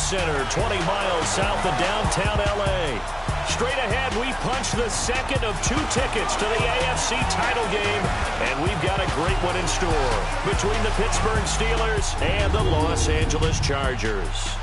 Center, 20 miles south of downtown L.A. Straight ahead, we punch the second of 2 tickets to the AFC title game, and we've got a great one in store between the Pittsburgh Steelers and the Los Angeles Chargers.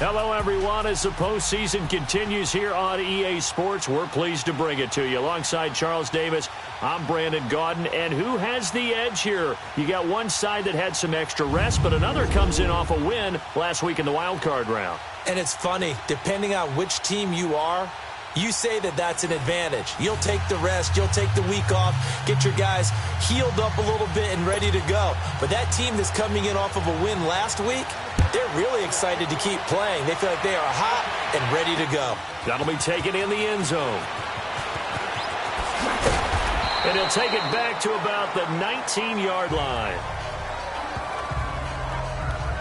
Hello, everyone. As the postseason continues here on EA Sports, we're pleased to bring it to you. Alongside Charles Davis, I'm Brandon Gaudin. And who has the edge here? You got one side that had some extra rest, but another comes in off a win last week in the wild card round. And it's funny, depending on which team you are, you say that that's an advantage. You'll take the rest. You'll take the week off, get your guys healed up a little bit and ready to go. But that team that's coming in off of a win last week, they're really excited to keep playing. They feel like they are hot and ready to go. That'll be taken in the end zone. And he'll take it back to about the 19-yard line.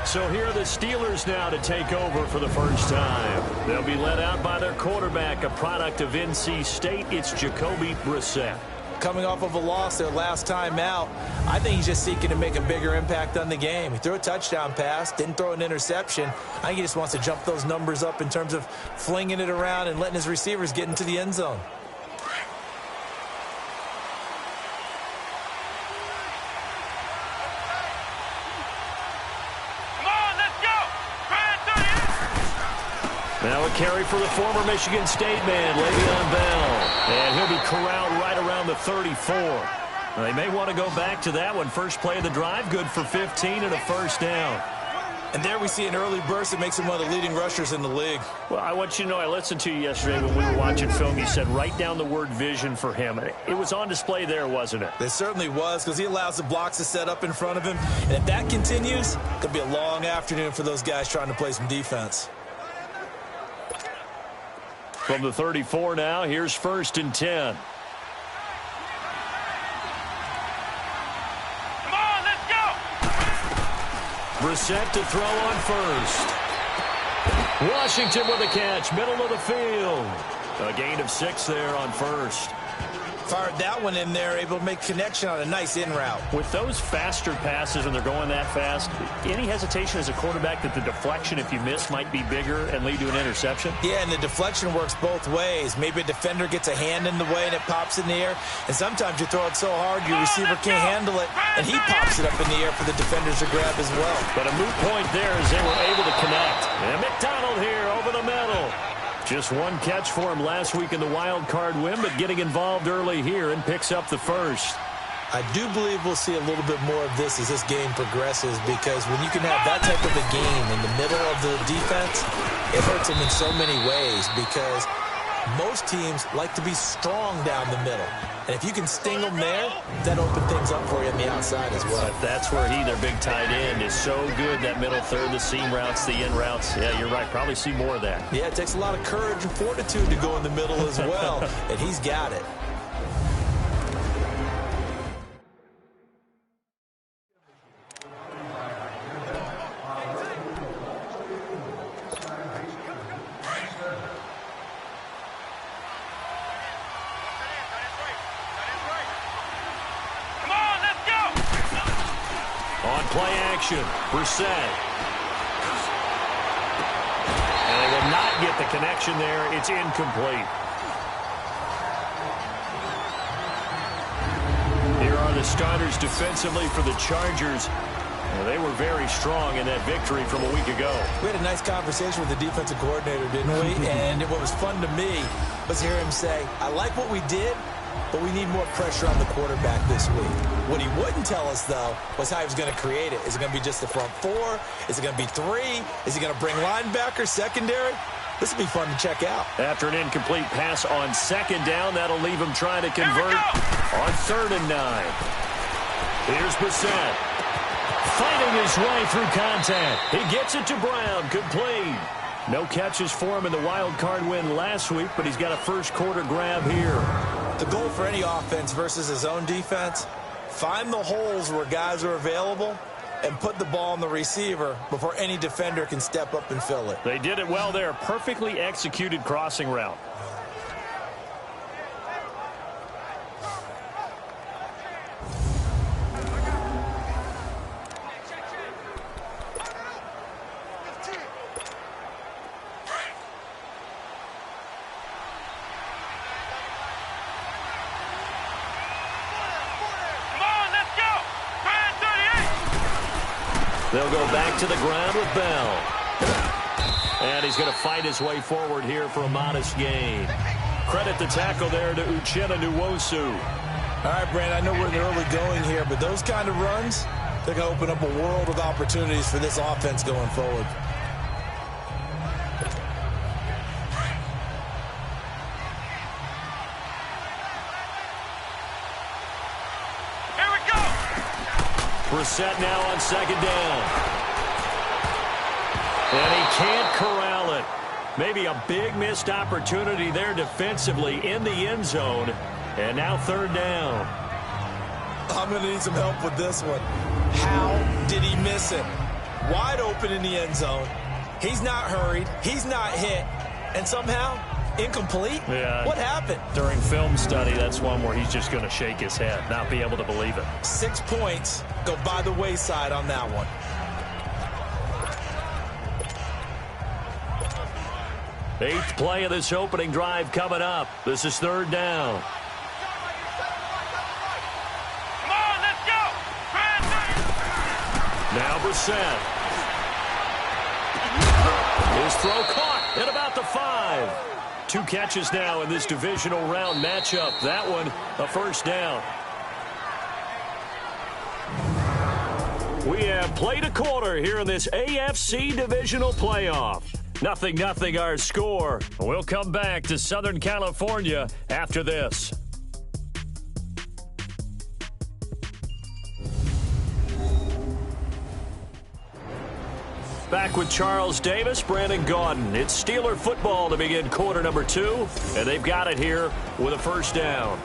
So here are the Steelers now to take over for the first time. They'll be led out by their quarterback, a product of NC State. It's Jacoby Brissett. Coming off of a loss their last time out, I think he's just seeking to make a bigger impact on the game. He threw a touchdown pass, didn't throw an interception. I think he just wants to jump those numbers up in terms of flinging it around and letting his receivers get into the end zone. Now a carry for the former Michigan State man, Le'Veon Bell. And he'll be corralled right around the 34. Now, they may want to go back to that one. First play of the drive, good for 15 and a first down. And there we see an early burst that makes him one of the leading rushers in the league. Well, I want you to know, I listened to you yesterday when we were watching film. You said write down the word vision for him. It was on display there, wasn't it? It certainly was, because he allows the blocks to set up in front of him. And if that continues, it'll be a long afternoon for those guys trying to play some defense. From the 34 now, here's 1st and 10. Come on, let's go! Brissett to throw on first. Washington with a catch, middle of the field. A gain of 6 there on first. Fired that one in there, able to make connection on a nice in route. With those faster passes and they're going that fast, any hesitation as a quarterback that the deflection, if you miss, might be bigger and lead to an interception? Yeah, and the deflection works both ways. Maybe a defender gets a hand in the way and it pops in the air, and sometimes you throw it so hard your receiver can't handle it, and he pops it up in the air for the defenders to grab as well. But a moot point there as they were able to connect. And McDonald here over the middle. Just one catch for him last week in the wild card win, but getting involved early here and picks up the first. I do believe we'll see a little bit more of this as this game progresses, because when you can have that type of a game in the middle of the defense, it hurts them in so many ways, because most teams like to be strong down the middle. And if you can sting them there, that opens things up for you on the outside as well. But that's where their big tight end, is so good, that middle third, the seam routes, the in routes. Yeah, you're right. Probably see more of that. Yeah, it takes a lot of courage and fortitude to go in the middle as well, and he's got it. Play action, Brissett. And they will not get the connection there. It's incomplete. Here are the starters defensively for the Chargers. Well, they were very strong in that victory from a week ago. We had a nice conversation with the defensive coordinator, didn't we? And what was fun to me was hear him say, I like what we did, but we need more pressure on the quarterback this week. What he wouldn't tell us, though, was how he was going to create it. Is it going to be just the front 4? Is it going to be 3? Is he going to bring linebacker, secondary? This will be fun to check out. After an incomplete pass on 2nd down, that'll leave him trying to convert on 3rd and 9. Here's Brissett. Fighting his way through contact. He gets it to Brown, complete. No catches for him in the wild card win last week, but he's got a first quarter grab here. The goal for any offense versus his own defense, find the holes where guys are available and put the ball on the receiver before any defender can step up and fill it. They did it well there. Perfectly executed crossing route. They'll go back to the ground with Bell. And he's going to fight his way forward here for a modest gain. Credit the tackle there to Uchenna Nwosu. All right, Brand, I know we're in the early going here, but those kind of runs, they're going to open up a world of opportunities for this offense going forward. Here we go! Brissett now on second down. And he can't corral it. Maybe a big missed opportunity there defensively in the end zone. And now third down. I'm going to need some help with this one. How did he miss it? Wide open in the end zone. He's not hurried. He's not hit. And somehow, incomplete? Yeah. What happened? During film study, that's one where he's just going to shake his head, not be able to believe it. 6 points go by the wayside on that one. Eighth play of this opening drive coming up. This is third down. Come on, let's go! Now Brissett. His throw caught at about the 5. 2 catches now in this divisional round matchup. That one, a first down. We have played a quarter here in this AFC divisional playoff. 0-0 our score. We'll come back to Southern California after this. Back with Charles Davis, Brandon Gaudin. It's Steeler football to begin quarter number 2, and they've got it here with a first down.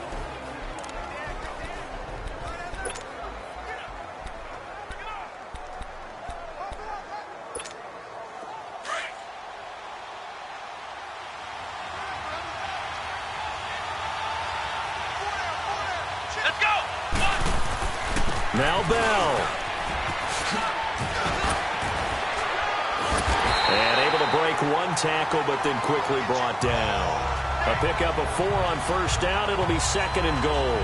Let's go! Now Bell. And able to break 1 tackle, but then quickly brought down. A pickup of 4 on first down. It'll be second and goal.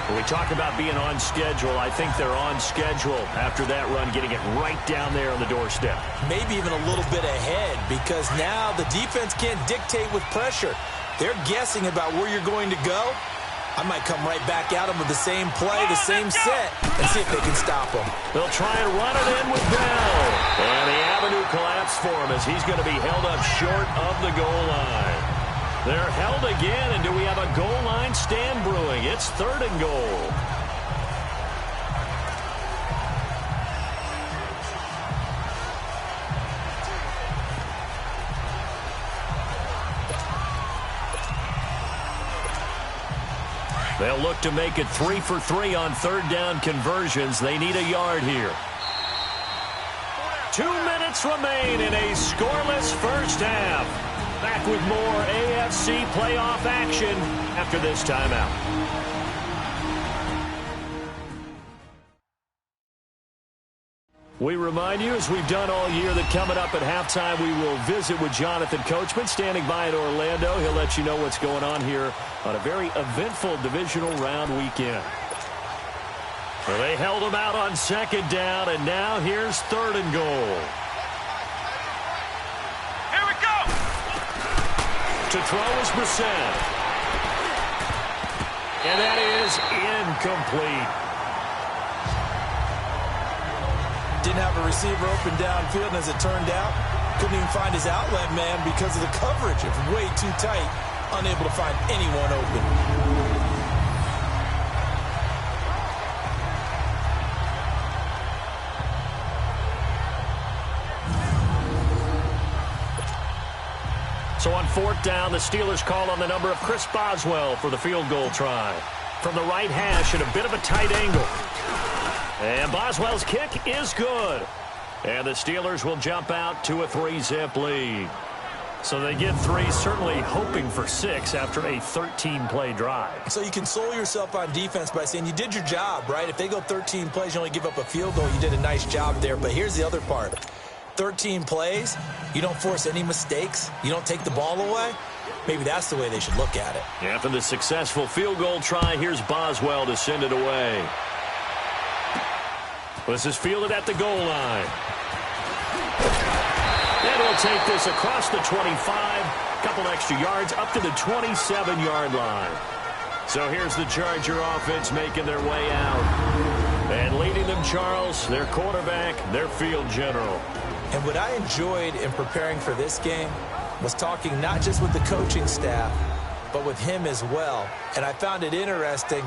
When we talk about being on schedule, I think they're on schedule after that run, getting it right down there on the doorstep. Maybe even a little bit ahead, because now the defense can't dictate with pressure. They're guessing about where you're going to go. I might come right back at them with the same play, the same set, and see if they can stop them. They'll try and run it in with Bell. And the avenue collapsed for him as he's going to be held up short of the goal line. They're held again, and do we have a goal line stand brewing? It's third and goal. They'll look to make it 3 for 3 on third down conversions. They need a yard here. 2 minutes remain in a scoreless first half. Back with more AFC playoff action after this timeout. We remind you, as we've done all year, that coming up at halftime, we will visit with Jonathan Coachman, standing by in Orlando. He'll let you know what's going on here on a very eventful divisional round weekend. Well, they held him out on second down, and now here's third and goal. Here we go! To throw is Brissett. And that is incomplete. Didn't have a receiver open downfield, and as it turned out, couldn't even find his outlet man because of the coverage. It was way too tight, unable to find anyone open. So on fourth down, the Steelers call on the number of Chris Boswell for the field goal try. From the right hash at a bit of a tight angle. And Boswell's kick is good. And the Steelers will jump out to a 3-zip lead. So they get 3, certainly hoping for 6 after a 13-play drive. So you console yourself on defense by saying you did your job, right? If they go 13 plays, you only give up a field goal, you did a nice job there. But here's the other part. 13 plays, you don't force any mistakes, you don't take the ball away. Maybe that's the way they should look at it. After the successful field goal try, here's Boswell to send it away. This is fielded at the goal line. And he'll take this across the 25, couple extra yards up to the 27-yard line. So here's the Charger offense making their way out. And leading them, Charles, their quarterback, their field general. And what I enjoyed in preparing for this game was talking not just with the coaching staff, but with him as well. And I found it interesting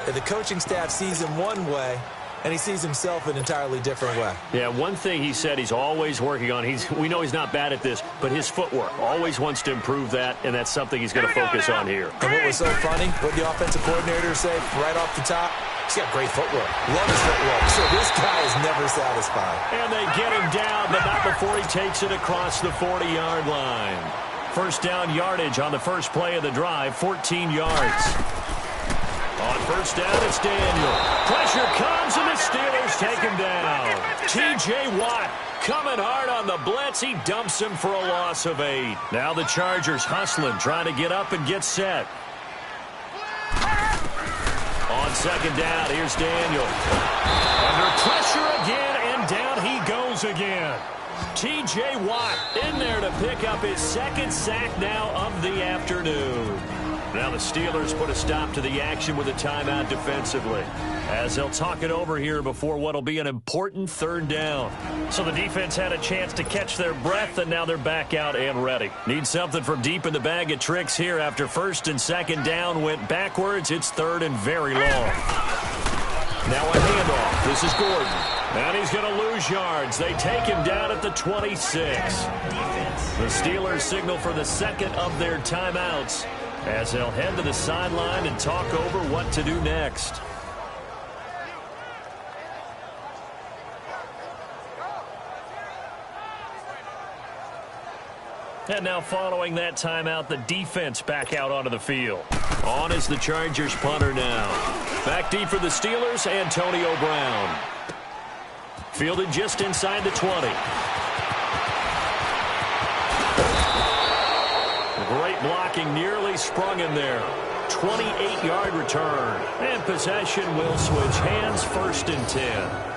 that the coaching staff sees him one way, and he sees himself an entirely different way. Yeah, one thing he said he's always working on, we know he's not bad at this, but his footwork, always wants to improve that, and that's something he's going to focus on here. And what was so funny, what the offensive coordinator said right off the top, he's got great footwork. Love his footwork. So this guy is never satisfied. And they get him down, but not before he takes it across the 40-yard line. First down yardage on the first play of the drive, 14 yards. On first down, it's Daniel. Pressure comes, and the Steelers take him down. T.J. Watt coming hard on the blitz. He dumps him for a loss of 8. Now the Chargers hustling, trying to get up and get set. On second down, here's Daniel. Under pressure again, and down he goes again. T.J. Watt in there to pick up his second sack now of the afternoon. Now the Steelers put a stop to the action with a timeout defensively, as they'll talk it over here before what will be an important third down. So the defense had a chance to catch their breath, and now they're back out and ready. Need something from deep in the bag of tricks here after first and second down went backwards. It's third and very long. Now a handoff. This is Gordon. And he's going to lose yards. They take him down at the 26. The Steelers signal for the second of their timeouts, as they'll head to the sideline and talk over what to do next. And now following that timeout, the defense back out onto the field. On is the Chargers punter now. Back deep for the Steelers, Antonio Brown. Fielded just inside the 20. Great blocking, nearly sprung him there. 28-yard return. And possession will switch hands, first and 10.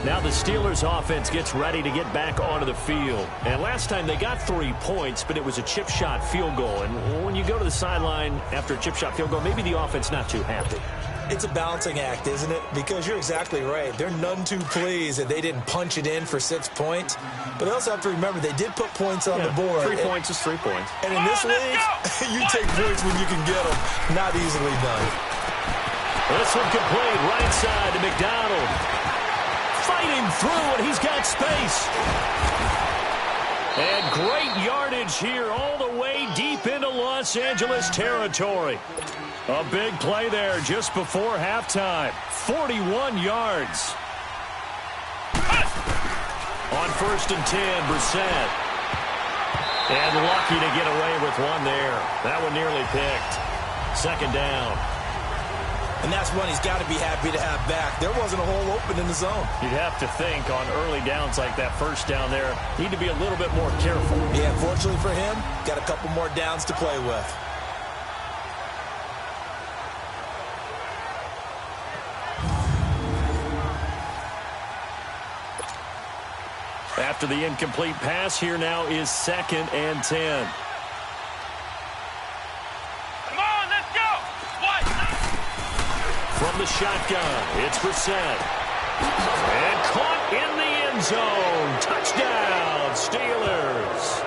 Now the Steelers offense gets ready to get back onto the field. And last time they got 3 points, but it was a chip shot field goal. And when you go to the sideline after a chip shot field goal, maybe the offense not too happy. It's a balancing act, isn't it? Because you're exactly right. They're none too pleased that they didn't punch it in for 6 points. But they also have to remember they did put points on the board. 3 points is 3 points. And in this league, you take points when you can get them. Not easily done. This one complete, right side to McDonald. Fighting through, and he's got space. And great yardage here all the way deep into Los Angeles territory. A big play there just before halftime. 41 yards. On first and 10, Brissett. And lucky to get away with one there. That one nearly picked. Second down. And that's one he's got to be happy to have back. There wasn't a hole open in the zone. You'd have to think on early downs like that first down there, need to be a little bit more careful. Yeah, fortunately for him, got a couple more downs to play with. After the incomplete pass, here now is second and 10. From the shotgun, it's Brissett. And caught in the end zone. Touchdown, Steelers.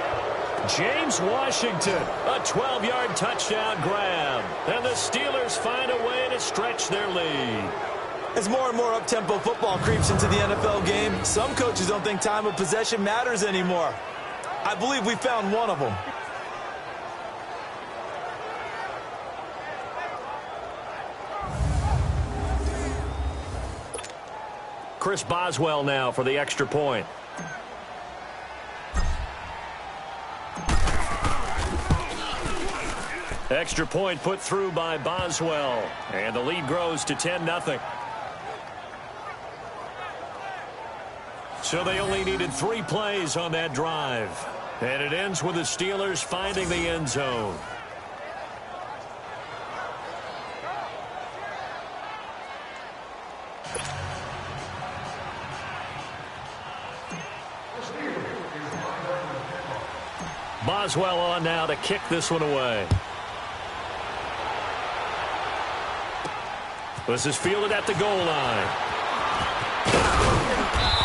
James Washington, a 12-yard touchdown grab. And the Steelers find a way to stretch their lead. As more and more up-tempo football creeps into the NFL game, some coaches don't think time of possession matters anymore. I believe we found one of them. Chris Boswell now for the extra point. Extra point put through by Boswell. And the lead grows to 10-0. So they only needed 3 plays on that drive. And it ends with the Steelers finding the end zone. Boswell on now to kick this one away. This is fielded at the goal line.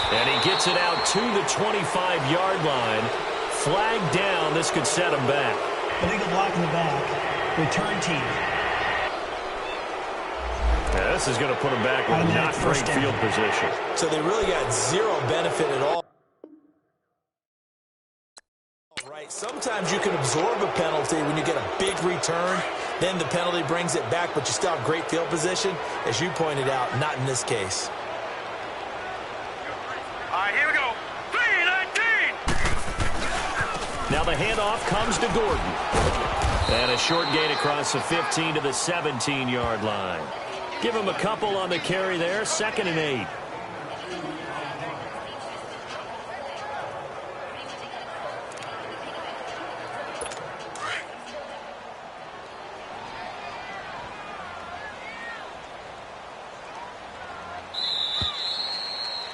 And he gets it out to the 25-yard line. Flag down. This could set him back. Illegal block in the back. Return team. Yeah, this is going to put him back with not great field position. So they really got zero benefit at all. Right. Sometimes you can absorb a penalty when you get a big return. Then the penalty brings it back, but you still have great field position. As you pointed out, not in this case. All right, here we go. 3-19. Now the handoff comes to Gordon. And a short gain across the 15 to the 17-yard line. Give him a couple on the carry there. 2nd and 8.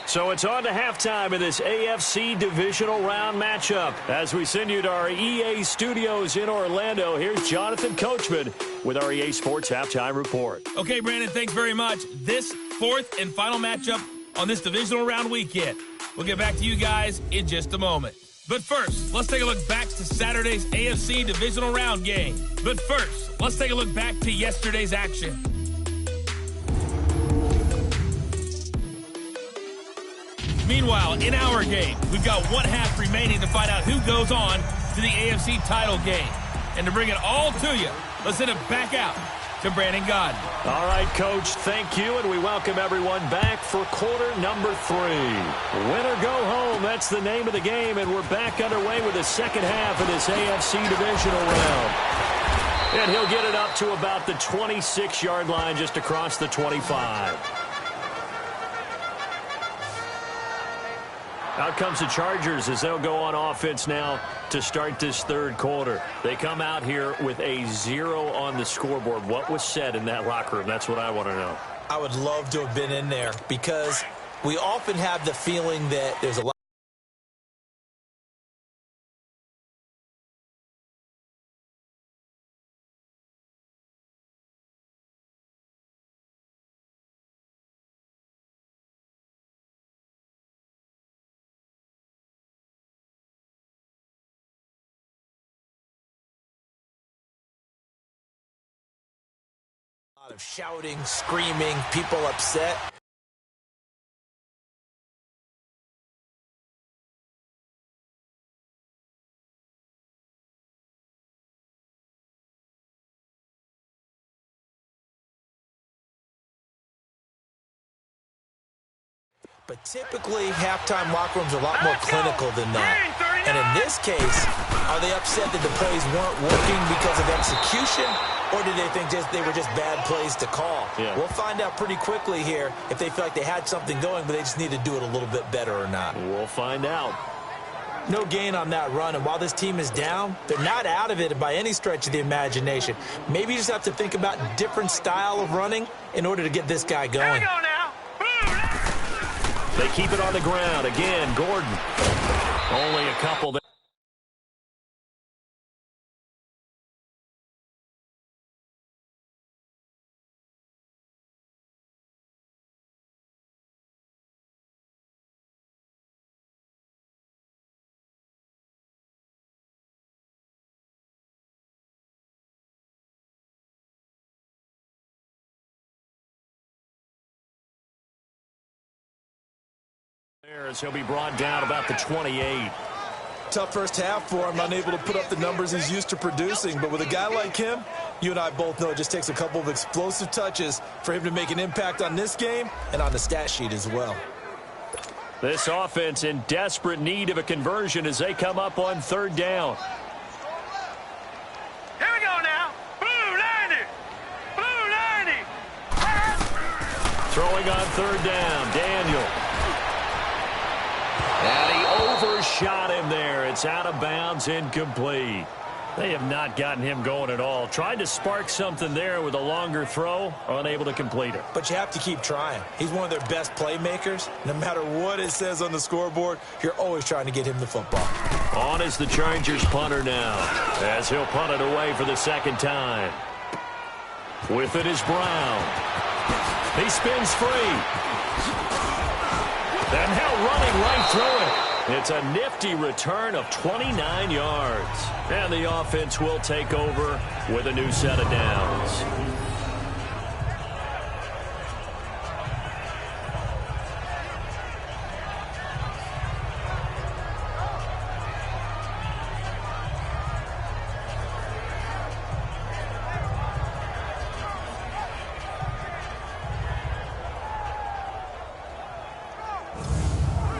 So it's on to halftime in this AFC Divisional Round matchup. As we send you to our EA studios in Orlando, here's Jonathan Coachman with our EA Sports Halftime Report. Okay, Brandon, thanks very much. This 4th and final matchup on this Divisional Round weekend. We'll get back to you guys in just a moment. But first, let's take a look back to Saturday's AFC Divisional Round game. But first, let's take a look back to yesterday's action. Meanwhile, in our game, we've got 1 half remaining to find out who goes on to the AFC title game. And to bring it all to you, let's send it back out to Brandon Godden. All right, Coach, thank you, and we welcome everyone back for quarter number 3. Win or go home, that's the name of the game, and we're back underway with the second half of this AFC Divisional Round. And he'll get it up to about the 26-yard line, just across the 25. Out comes the Chargers as they'll go on offense now to start this 3rd quarter. They come out here with a 0 on the scoreboard. What was said in that locker room? That's what I want to know. I would love to have been in there because we often have the feeling that there's a lot. A lot of shouting, screaming, people upset. But typically, halftime locker rooms are a lot more clinical than that. And in this case, are they upset that the plays weren't working because of execution? Or did they think they were just bad plays to call? Yeah. We'll find out pretty quickly here if they feel like they had something going, but they just need to do it a little bit better or not. We'll find out. No gain on that run, and while this team is down, they're not out of it by any stretch of the imagination. Maybe you just have to think about a different style of running in order to get this guy going. Here we go now. They keep it on the ground. Again, Gordon. Only a couple there. As he'll be brought down about the 28. Tough first half for him, unable to put up the numbers he's used to producing. But with a guy like him, you and I both know it just takes a couple of explosive touches for him to make an impact on this game and on the stat sheet as well. This offense in desperate need of a conversion as they come up on 3rd down. Here we go now. Blue 90. Blue 90. Throwing on 3rd down, Daniel. And he overshot him there. It's out of bounds, incomplete. They have not gotten him going at all. Tried to spark something there with a longer throw, unable to complete it. But you have to keep trying. He's one of their best playmakers. No matter what it says on the scoreboard, you're always trying to get him the football. On is the Chargers punter now, as he'll punt it away for the second time. With it is Brown. He spins free. And now running right through it. It's a nifty return of 29 yards. And the offense will take over with a new set of downs.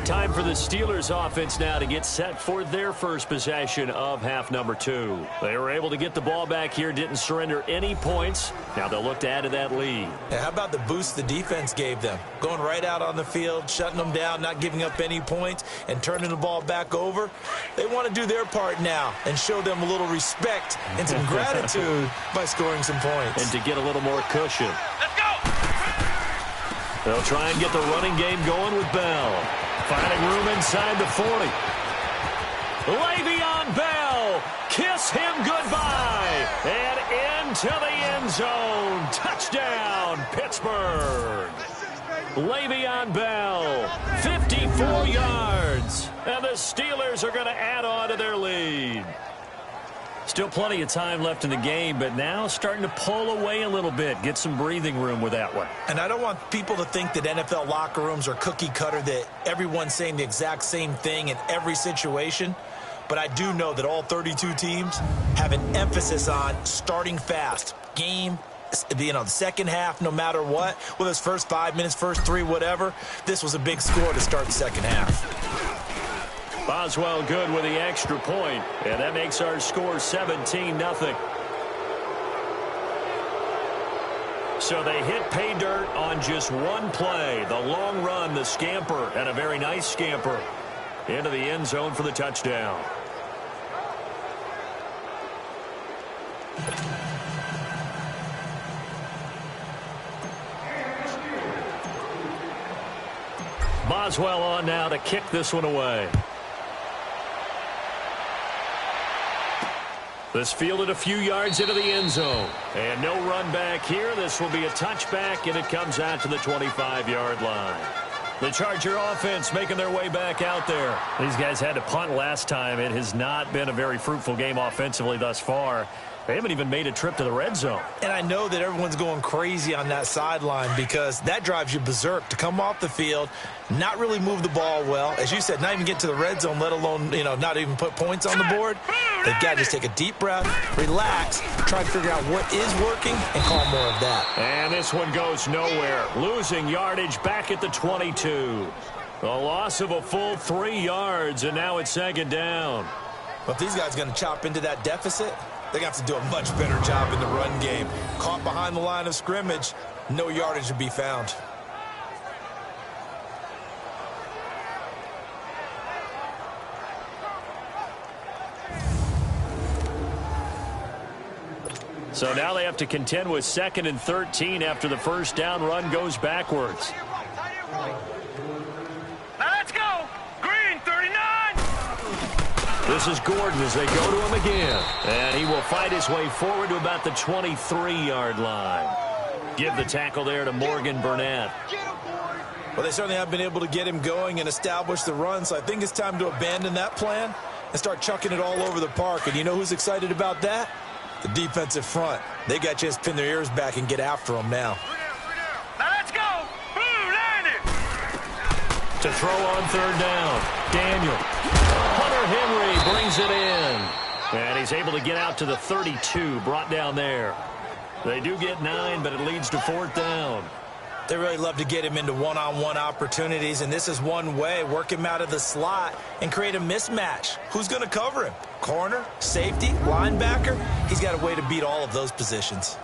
Time for the Steelers offense now to get set for their first possession of half number 2. They were able to get the ball back here, didn't surrender any points. Now they'll look to add to that lead. How about the boost the defense gave them? Going right out on the field, shutting them down, not giving up any points, and turning the ball back over. They want to do their part now and show them a little respect and some gratitude by scoring some points. And to get a little more cushion. Let's go! They'll try and get the running game going with Bell. Finding room inside the 40. Le'Veon Bell, kiss him goodbye. And into the end zone. Touchdown, Pittsburgh. Le'Veon Bell, 54 yards. And the Steelers are going to add on to their lead. Still plenty of time left in the game, but now starting to pull away a little bit. Get some breathing room with that one. And I don't want people to think that NFL locker rooms are cookie cutter, that everyone's saying the exact same thing in every situation. But I do know that all 32 teams have an emphasis on starting fast. Game, the second half, no matter what, whether it's first 5 minutes, first 3, whatever. This was a big score to start the second half. Boswell good with the extra point, and that makes our score 17-0. So they hit pay dirt on just one play. The long run, the scamper, and a very nice scamper into the end zone for the touchdown. Boswell on now to kick this one away. This fielded a few yards into the end zone. And no run back here. This will be a touchback, and it comes out to the 25-yard line. The Charger offense making their way back out there. These guys had to punt last time. It has not been a very fruitful game offensively thus far. They haven't even made a trip to the red zone. And I know that everyone's going crazy on that sideline because that drives you berserk to come off the field, not really move the ball well. As you said, not even get to the red zone, let alone, not even put points on the board. They've got to just take a deep breath, relax, try to figure out what is working, and call more of that. And this one goes nowhere. Losing yardage back at the 22. A loss of a full 3 yards, and now it's second down. But if these guys are going to chop into that deficit, they're going to have to do a much better job in the run game. Caught behind the line of scrimmage, no yardage to be found. So now they have to contend with 2nd and 13 after the first down run goes backwards. Now let's go! Green, 39! This is Gordon as they go to him again. And he will fight his way forward to about the 23-yard line. Give the tackle there to Morgan Burnett. Well, they certainly have been able to get him going and establish the run, so I think it's time to abandon that plan and start chucking it all over the park. And you know who's excited about that? The defensive front. They got to just pin their ears back and get after them now. Now let's go! Boom, landed! To throw on third down, Daniel. Hunter Henry brings it in. And he's able to get out to the 32, brought down there. They do get 9, but it leads to 4th down. They really love to get him into one-on-one opportunities, and this is one way. Work him out of the slot and create a mismatch. Who's going to cover him? Corner, safety, linebacker? He's got a way to beat all of those positions.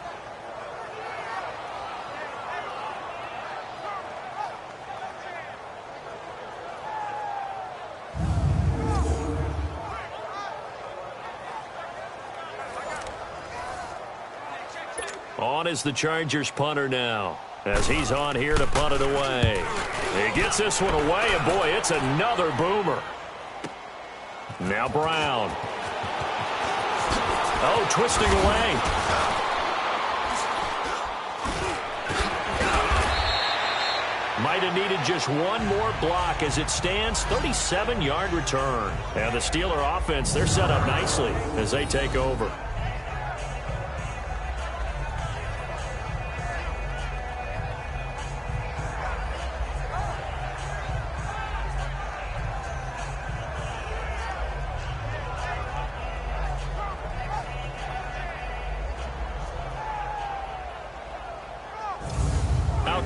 On is the Chargers punter now, as he's on here to punt it away. He gets this one away, and boy, it's another boomer. Now Brown. Oh, twisting away. Might have needed just one more block as it stands. 37-yard return. And the Steeler offense, they're set up nicely as they take over.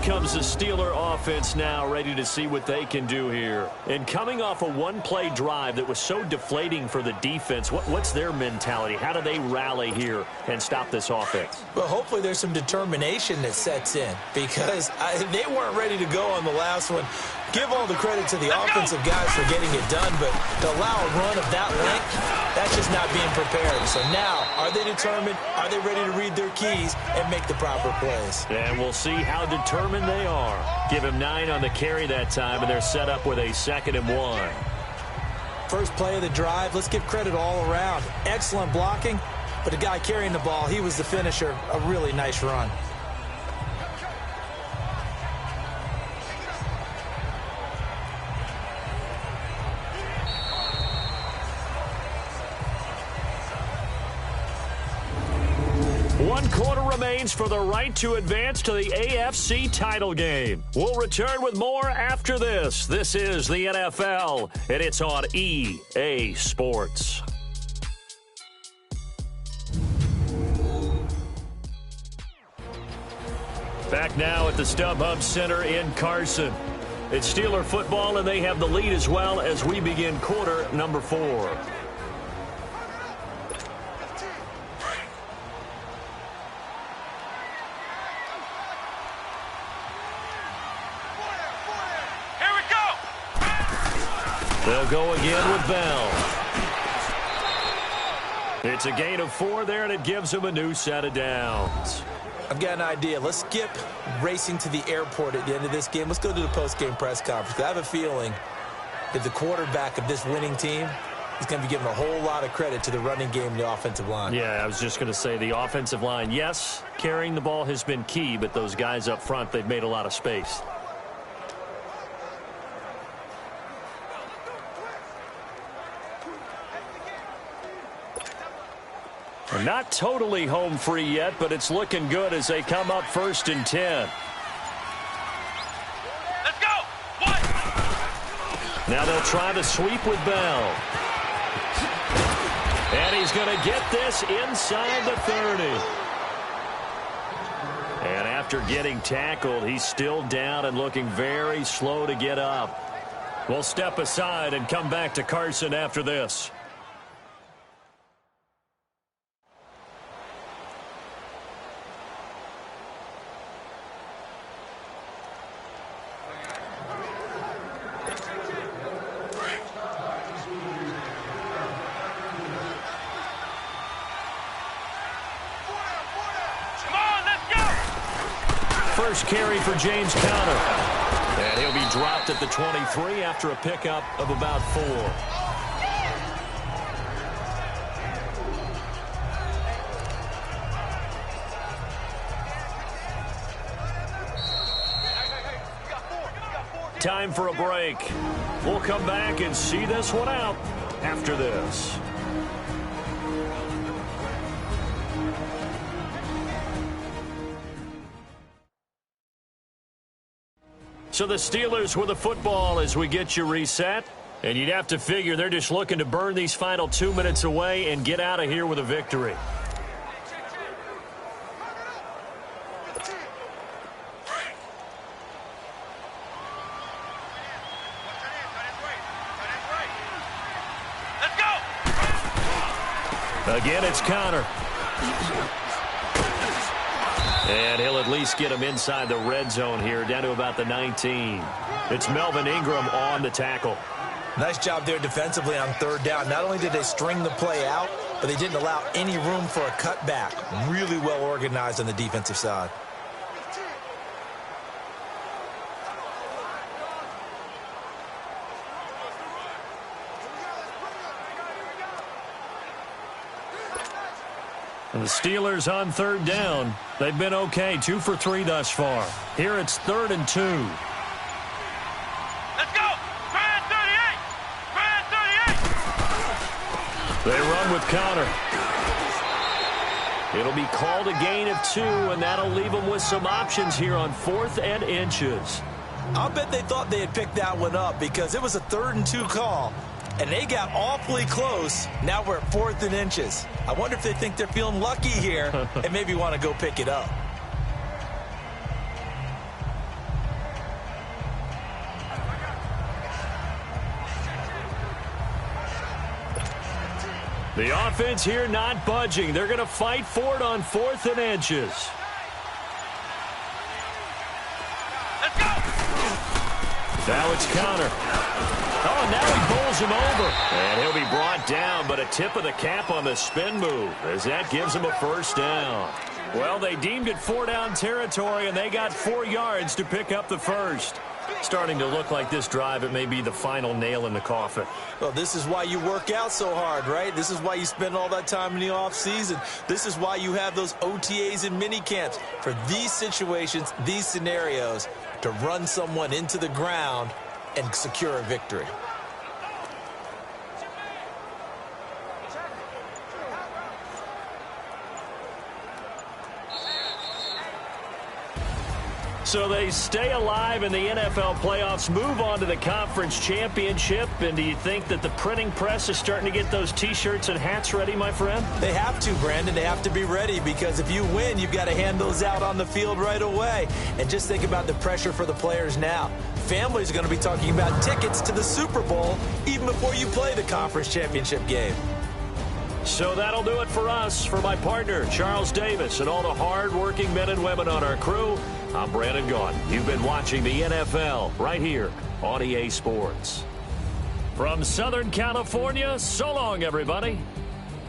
Comes the Steeler offense now, ready to see what they can do here. And coming off a one-play drive that was so deflating for the defense, what's their mentality? How do they rally here and stop this offense? Well, hopefully there's some determination that sets in, because they weren't ready to go on the last one. Give all the credit to the offensive guys for getting it done, but to allow a run of that length, that's just not being prepared. So now, are they determined? Are they ready to read their keys and make the proper plays? And we'll see how determined they are. Give him 9 on the carry that time, and they're set up with a 2nd and 1. First play of the drive, let's give credit all around. Excellent blocking, but the guy carrying the ball, he was the finisher. A really nice run. One quarter remains for the right to advance to the AFC title game. We'll return with more after this. This is the NFL, and it's on EA Sports. Back now at the StubHub Center in Carson. It's Steeler football, and they have the lead as well as we begin quarter number 4. They'll go again with Bell. It's a gain of 4 there, and it gives him a new set of downs. I've got an idea. Let's skip racing to the airport at the end of this game. Let's go to the post-game press conference. I have a feeling that the quarterback of this winning team is going to be given a whole lot of credit to the running game and the offensive line. Yeah, I was just going to say the offensive line, yes, carrying the ball has been key, but those guys up front, they've made a lot of space. Not totally home free yet, but it's looking good as they come up 1st and 10. Let's go! One. Now they'll try to sweep with Bell. And he's going to get this inside the 30. And after getting tackled, he's still down and looking very slow to get up. We'll step aside and come back to Carson after this. First carry for James Conner. And he'll be dropped at the 23 after a pickup of about 4. Time for a break. We'll come back and see this one out after this. So the Steelers with the football as we get you reset. And you'd have to figure they're just looking to burn these final 2 minutes away and get out of here with a victory. Let's go! Again, it's Conner. And he'll at least get him inside the red zone here, down to about the 19. It's Melvin Ingram on the tackle. Nice job there defensively on 3rd down. Not only did they string the play out, but they didn't allow any room for a cutback. Really well organized on the defensive side. And the Steelers on third down. They've been okay, 2 for 3 thus far. Here it's 3rd and 2. Let's go! Grand 38! Grand 38! They run with counter. It'll be called a gain of 2, and that'll leave them with some options here on 4th and inches. I'll bet they thought they had picked that one up because it was a 3rd and 2 call. And they got awfully close. Now we're at 4th and inches. I wonder if they think they're feeling lucky here and maybe want to go pick it up. The offense here not budging. They're going to fight for it on 4th and inches. Let's go! Now it's counter. Oh, now he bowls him over. And he'll be brought down, but a tip of the cap on the spin move as that gives him a first down. Well, they deemed it 4-down territory, and they got 4 yards to pick up the first. Starting to look like this drive, it may be the final nail in the coffin. Well, this is why you work out so hard, right? This is why you spend all that time in the offseason. This is why you have those OTAs and mini camps for these situations, these scenarios, to run someone into the ground and secure a victory. So they stay alive in the NFL playoffs, move on to the conference championship. And do you think that the printing press is starting to get those T-shirts and hats ready, my friend? They have to, Brandon. They have to be ready because if you win, you've got to hand those out on the field right away. And just think about the pressure for the players now. Families are going to be talking about tickets to the Super Bowl even before you play the conference championship game. So that'll do it for us. For my partner, Charles Davis, and all the hard-working men and women on our crew, I'm Brandon Gaudin. You've been watching the NFL right here on EA Sports. From Southern California, so long, everybody.